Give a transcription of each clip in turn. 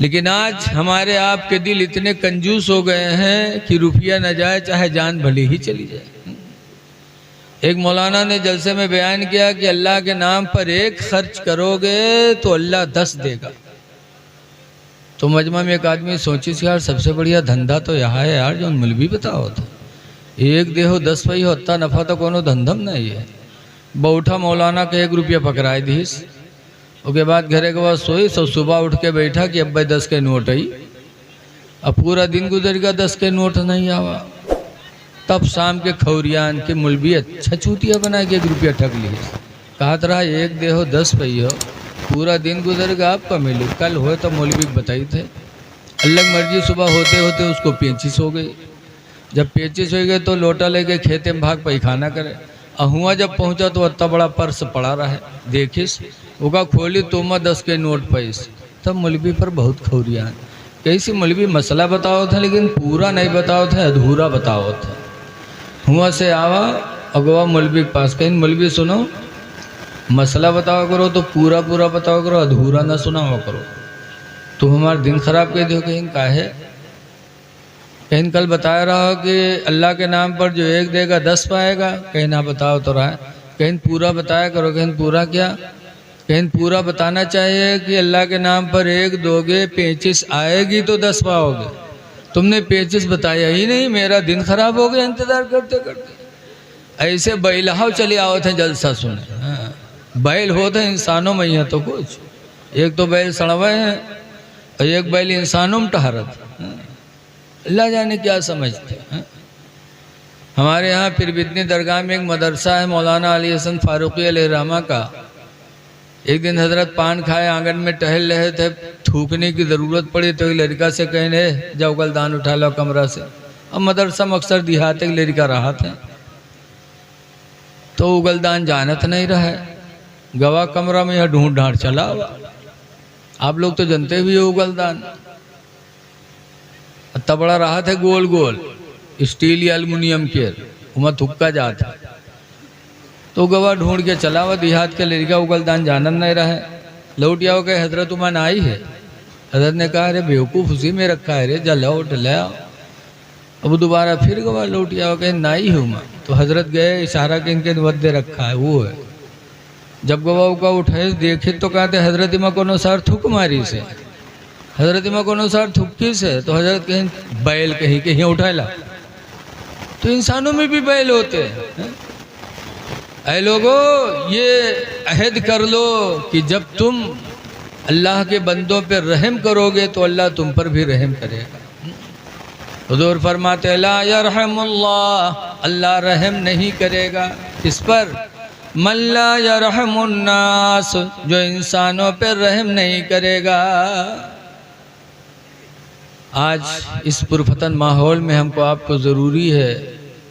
लेकिन आज हमारे आपके दिल इतने कंजूस हो गए हैं कि रुपया न जाए चाहे जान भली ही चली जाए। एक मौलाना ने जलसे में बयान किया कि अल्लाह के नाम पर एक खर्च करोगे तो अल्लाह 10 देगा। तो मजमा में एक आदमी सोची यार सबसे बढ़िया धंधा तो यहाँ है यार, जो मौलवी बताओ था, एक देहो 10 पई हो, इतना नफा तो कोनो धंधम नहीं है। बौठा मौलाना के 1 रुपया पकड़ाए दीस, उसके बाद घरे के बाद सोई, सब सुबह उठ के बैठा कि अब भाई 10 के नोट आई। अब पूरा दिन गुजर गया, 10 के नोट नहीं आवा। तब शाम के खौरियान के मौलवी अच्छा चूतिया बना के 1 रुपया ठग लिए। कहा रहा एक देहो 10 पई हो, पूरा दिन गुजर गया, आपका मिले कल हो तो मौलवी बताई थे। अल्लाह मर्जी सुबह होते होते उसको 35 हो गई। जब 35 हो गए तो लोटा लेके खेते में भाग पैखाना करे। अहुआ जब पहुंचा तो इतना बड़ा पर्स पड़ा रहा है, देखिस उका खोली तो 10 के नोट पैस। तब मौलवी पर बहुत खौरियान, कैसी मौलवी मसला बताओ था लेकिन पूरा नहीं बताओ था, अधूरा बताओ था। हुआ से आवा अगवा मौलवी के पास, कहीं मौलवी सुनो मसला बताओ करो तो पूरा पूरा बताओ करो, अधूरा ना सुनाओ करो। तुम हमारा दिन खराब कर दो। कहीं काहे, कहीं कल बताया रहा कि अल्लाह के नाम पर जो 1 देगा 10 पाएगा, कहीं ना बताओ तो रहा है। कहीं पूरा बताया करो, कहीं पूरा क्या, कहीं पूरा बताना चाहिए कि अल्लाह के नाम पर 1 दोगे 35 आएगी तो 10 पाओगे। तुमने 35 बताया ही नहीं, मेरा दिन खराब हो गया इंतज़ार करते करते। ऐसे बैलहाव चले आओ थे जलसा सुने। हाँ, बैल होते इंसानों में यहाँ तो कुछ, एक तो बैल सड़वे हैं और एक बैल इंसानों में टहरत। अल्लाह जाने क्या समझते हैं। हमारे यहाँ फिरबितनी दरगाह में एक मदरसा है मौलाना अली हसन फारूकी अलैहिर्रहमा का। एक दिन हजरत पान खाए आंगन में टहल रहे थे, थूकने की ज़रूरत पड़ी तो एक लड़का से कहने जाओ गलदान उठा लो कमरा से। अब मदरसा में अक्सर देहात एक लड़का रहा था तो उगलदान जानत नहीं रहा, गवा कमरा में यह ढूंढ ढांड चला। आप लोग तो जानते भी हो उगलदान इतना बड़ा रहा था, गोल गोल स्टील या एल्युमिनियम के, उमा थुक्का जाता। तो गवा ढूंढ के चला हुआ देहात के लड़का, उगलदान जानन नहीं रहा। लौट आओ कहे हजरत उमान आई है। हजरत ने कहा अरे बेवकूफ़ उसी में रखा है रे, जा लौट ले आओ। अब दोबारा फिर गवा लौट आओ कहे नाई है उमा। तो हजरत गए, इशारा के इनके वद्दे रखा है वो है। जब गवा का उठे देखे तो कहते हजरत इमा को अनुसार थुक मारी से, हजरत इमा को अनुसार थुक्की से। तो हजरत कहीं बैल कहीं कहीं उठाला, तो इंसानों में भी बैल होते हैं। ऐ लोगो ये अहद कर लो कि जब तुम अल्लाह के बंदों पर रहम करोगे तो अल्लाह तुम पर भी रहम करेगा। हुजूर फरमाते ला यरहमुल्लाह, अल्लाह रहम नहीं करेगा किस पर, मल्ला यरहमुन्नास, जो इंसानों पर रहम नहीं करेगा। आज इस पुरफतन माहौल में हमको आपको ज़रूरी है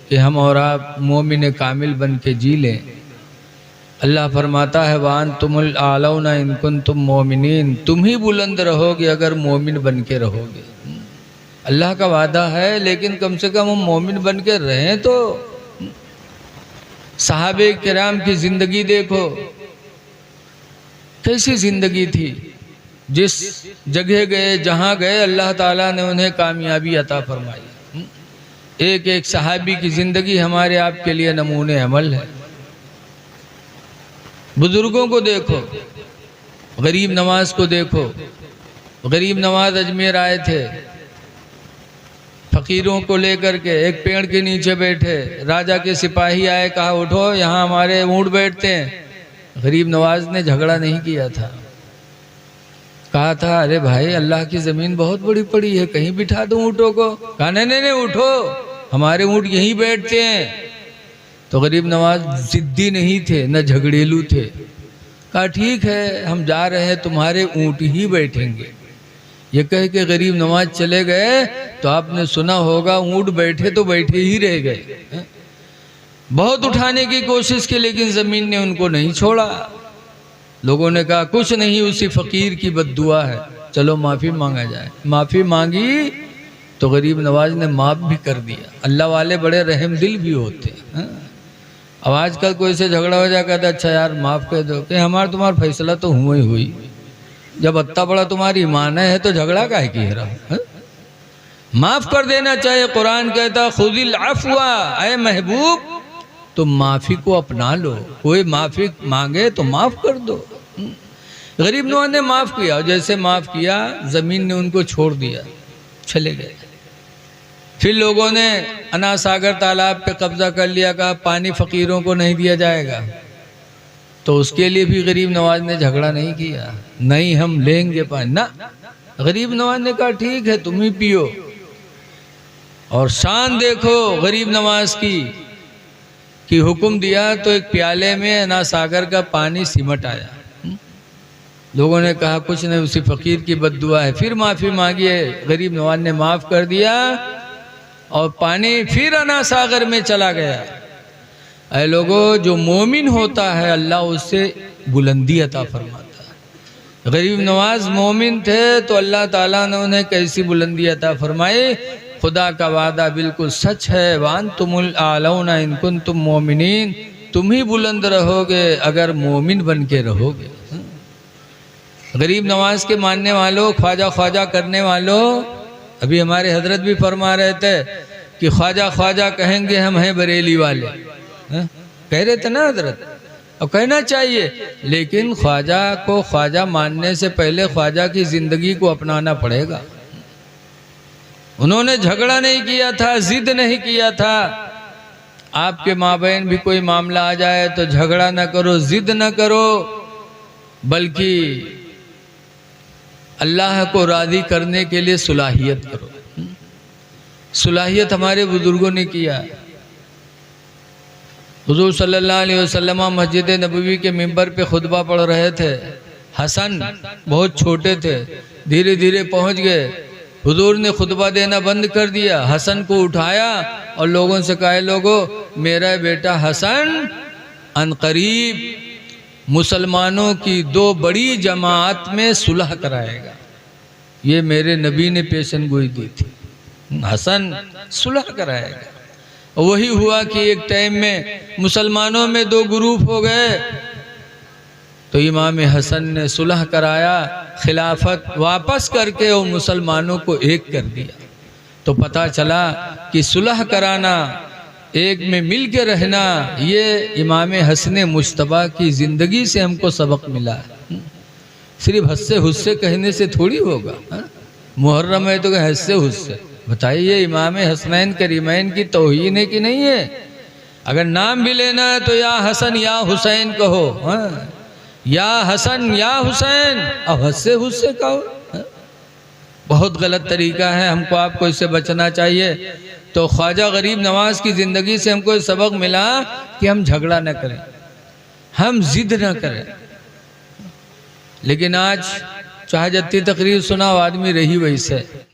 कि हम और आप मोमिन कामिल बन के जी लें। अल्लाह फरमाता है वान तुमुल आलौना इन कुंतुम मोमिनीन, तुम ही बुलंद रहोगे अगर मोमिन बन के रहोगे। अल्लाह का वादा है, लेकिन कम से कम हम मोमिन बन के रहें तो। सहाबे किराम की ज़िंदगी देखो कैसी ज़िंदगी थी, जिस जगह गए जहाँ गए अल्लाह ताला ने उन्हें कामयाबी अता फरमाई। एक एक सहाबी की ज़िंदगी हमारे आपके लिए नमूने अमल है। बुज़ुर्गों को देखो, गरीब नवाज को देखो। गरीब नवाज अजमेर आए थे फ़कीरों को लेकर के, एक पेड़ के नीचे बैठे, राजा के सिपाही आए, कहा उठो यहाँ हमारे ऊँट बैठते हैं। गरीब नवाज ने झगड़ा नहीं किया था, कहा था अरे भाई अल्लाह की ज़मीन बहुत बड़ी पड़ी है, कहीं बिठा दो ऊँटों को। कहा नहीं नहीं उठो, हमारे ऊँट यहीं बैठते हैं। तो गरीब नवाज जिद्दी नहीं थे न झगड़ेलू थे, कहा ठीक है हम जा रहे हैं, तुम्हारे ऊँट ही बैठेंगे। ये कह के गरीब नवाज चले गए तो आपने सुना होगा ऊँट बैठे तो बैठे ही रह गए। बहुत उठाने की कोशिश की लेकिन ज़मीन ने उनको नहीं छोड़ा। लोगों ने कहा कुछ नहीं, उसी फ़कीर की बद्दुआ है, चलो माफ़ी मांगा जाए। माफ़ी मांगी तो गरीब नवाज ने माफ़ भी कर दिया। अल्लाह वाले बड़े रहम दिल भी होते हैं। अब आजकल कोई से झगड़ा हो जाए कहता अच्छा यार माफ़ कर दो, कि हमारा तुम्हारा फैसला तो हुआ ही हुई, जब अत्ता बड़ा तुम्हारी माने है तो झगड़ा काहे की है रहा? माफ कर देना चाहिए। कुरान कहता खुदिल अफ़वा, ऐ महबूब तुम माफी को अपना लो। कोई माफी मांगे तो माफ कर दो। गरीब नवाज ने माफ किया, जैसे माफ किया जमीन ने उनको छोड़ दिया, चले गए। फिर लोगों ने अना सागर तालाब पे कब्जा कर लिया, कहा पानी फकीरों को नहीं दिया जाएगा। तो उसके लिए भी गरीब नवाज ने झगड़ा नहीं किया, नहीं हम लेंगे पानी ना। गरीब नवाज ने कहा ठीक है तुम ही पियो। और शान देखो गरीब नवाज की कि हुक्म दिया तो एक प्याले में अना सागर का पानी सिमट आया। लोगों ने कहा कुछ नहीं, उसी फकीर की बद्दुआ है। फिर माफ़ी मांगी है, गरीब नवाज ने माफ़ कर दिया और पानी फिर अना सागर में चला गया। ऐ लोगों, जो मोमिन होता है अल्लाह उससे बुलंदी अता फरमाता है। गरीब नवाज मोमिन थे तो अल्लाह ताला ने उन्हें कैसी बुलंदी अता फरमाई। खुदा का वादा बिल्कुल सच है, वान तुमुल आलौना इन कुंतुम मोमिनीन, तुम ही बुलंद रहोगे अगर मोमिन बन के रहोगे। गरीब नवाज के मानने वालों, ख्वाजा ख्वाजा करने वालों, अभी हमारे हजरत भी फरमा रहे थे कि ख्वाजा ख्वाजा कहेंगे हम हैं बरेली वाले, कह रहे थे ना हजरत, और कहना चाहिए। लेकिन ख्वाजा को ख्वाजा मानने से पहले ख्वाजा की जिंदगी को अपनाना पड़ेगा। उन्होंने झगड़ा नहीं किया था, जिद नहीं किया था। आपके माँ बहन भी कोई मामला आ जाए तो झगड़ा न करो, जिद न करो, बल्कि अल्लाह को राज़ी करने के लिए सुलाहियत करो। सुलाहियत हमारे बुजुर्गों ने किया। हुजूर सल्लल्लाहु अलैहि वसल्लम मस्जिद नबवी के मिंबर पे खुतबा पढ़ रहे थे। हसन बहुत छोटे थे, धीरे धीरे पहुंच गए। हुजूर ने खुतबा देना बंद कर दिया, हसन को उठाया और लोगों से कहा लोगों, मेरा बेटा हसन अनकरीब मुसलमानों की दो बड़ी जमात में सुलह कराएगा। ये मेरे नबी ने पेशन गोई दी थी, हसन सुलह कराएगा। वही हुआ कि एक टाइम में मुसलमानों में दो ग्रुप हो गए, तो इमाम हसन ने सुलह कराया, खिलाफत वापस करके वो मुसलमानों को एक कर दिया। तो पता चला कि सुलह कराना, एक में मिल के रहना, ये इमाम हसन मुश्तबा की ज़िंदगी से हमको सबक मिला। सिर्फ हस्से हुस्से कहने से थोड़ी होगा। मुहर्रम है तो हस्से हुस्से, बताइए इमाम हसनैन करीमैन की तौहीन है कि नहीं है? अगर नाम भी लेना है तो या हसन या हुसैन कहो, या हसन या हुसैन, अब हस्से हुस्से कहो। बहुत गलत तरीका है, हमको आपको इससे बचना चाहिए। तो ख्वाजा गरीब नवाज की ज़िंदगी से हमको सबक मिला कि हम झगड़ा न करें, हम जिद न करें। लेकिन आज चाहे जितनी तकरीर सुना आदमी रही वैसे।